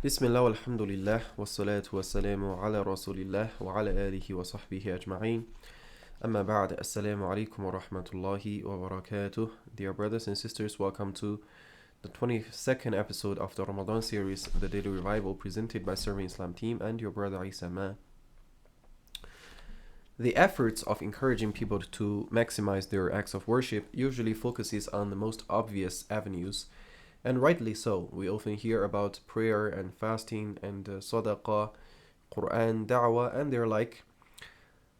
Bismillah walhamdulillah wassalatu wassalamu ala rasulillah wa ala alihi wa sahbihi ajma'in. Amma ba'd, assalamu alaikum wa rahmatullahi wa barakatuh. Dear brothers and sisters, welcome to the 22nd episode of the Ramadan series, The Daily Revival, presented by Serving Islam team and your brother Isa Ma. The efforts of encouraging people to maximize their acts of worship usually focuses on the most obvious avenues, and rightly so. We often hear about prayer and fasting and sadaqah, Quran, da'wah, and their like.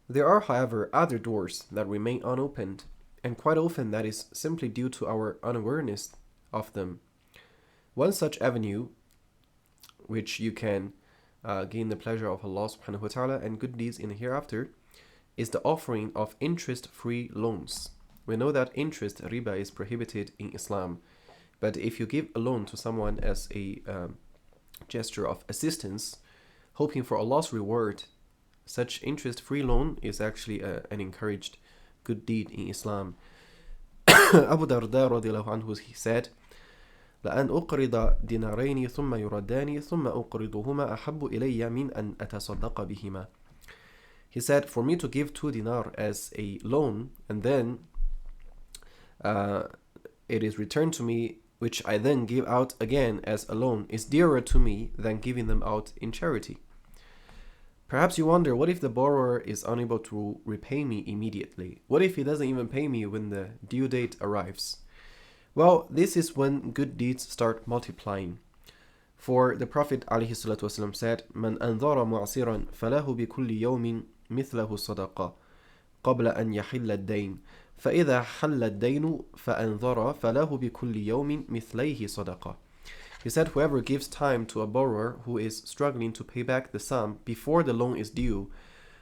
There are, however, other doors that remain unopened, and quite often that is simply due to our unawareness of them. One such avenue, which you can gain the pleasure of Allah subhanahu wa ta'ala and good deeds in the hereafter, is the offering of interest-free loans. We know that interest, riba, is prohibited in Islam. But if you give a loan to someone as a gesture of assistance, hoping for Allah's reward, such interest-free loan is actually an encouraged good deed in Islam. Abu Darda radiallahu anhu, he said, لأن أقرض دينارين ثم يردان ثم أقرضهما أحب إلي من أن أتصدق بهما. He said, for me to give 2 dinar as a loan and then it is returned to me, which I then give out again as a loan, is dearer to me than giving them out in charity. Perhaps you wonder, what if the borrower is unable to repay me immediately? What if he doesn't even pay me when the due date arrives? Well, this is when good deeds start multiplying. For the Prophet ﷺ said, من أنظر معصرا فله بكل يوم مثله صدقة قبل أن يحل الدين فإذا حل الدين فأنظر فله بكل يوم مثليه صدقة. He said, whoever gives time to a borrower who is struggling to pay back the sum before the loan is due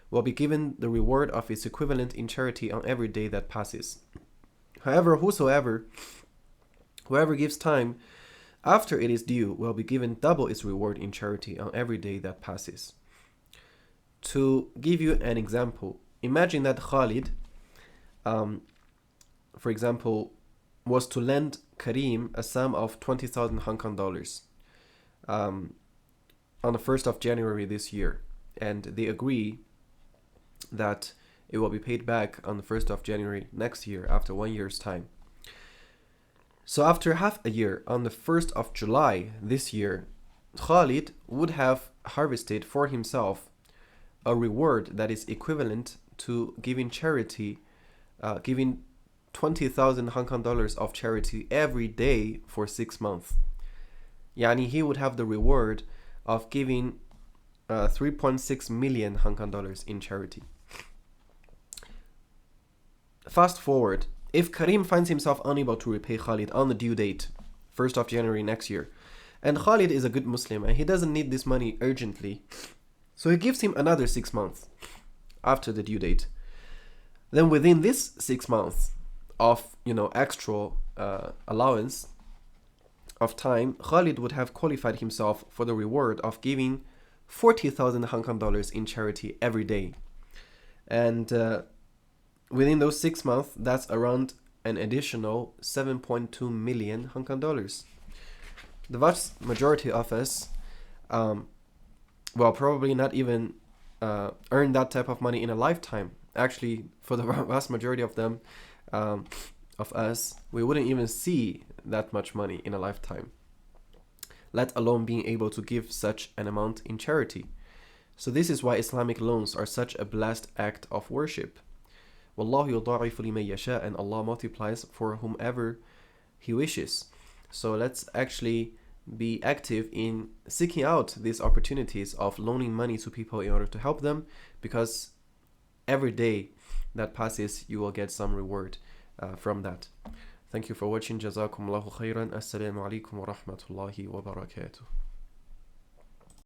will be given the reward of its equivalent in charity on every day that passes. However, whoever gives time after it is due will be given double its reward in charity on every day that passes. To give you an example, imagine that Khalid, for example, was to lend Kareem a sum of 20,000 Hong Kong dollars on the 1st of January this year, and they agree that it will be paid back on the 1st of January next year after 1 year's time. So after half a year, on the 1st of July this year, Khalid would have harvested for himself a reward that is equivalent to giving charity, giving 20,000 Hong Kong dollars of charity every day for 6 months. Yani he would have the reward of giving 3.6 million Hong Kong dollars in charity. Fast forward, if Kareem finds himself unable to repay Khalid on the due date, 1st of January next year, and Khalid is a good Muslim and he doesn't need this money urgently, so he gives him another 6 months after the due date. Then within this 6 months of extra allowance of time, Khalid would have qualified himself for the reward of giving 40,000 Hong Kong dollars in charity every day. And within those 6 months, that's around an additional 7.2 million Hong Kong dollars. The vast majority of us probably not even earn that type of money in a lifetime. Actually, for the vast majority of them, of us, we wouldn't even see that much money in a lifetime, let alone being able to give such an amount in charity. So this is why Islamic loans are such a blessed act of worship. Wallahu yudha'ifu liman yasha, and Allah multiplies for whomever He wishes. So let's actually be active in seeking out these opportunities of loaning money to people in order to help them, because every day that passes, you will get some reward from that. Thank you for watching. Jazakumullahu khairan. Assalamu alaikum wa rahmatullahi wa barakatuh.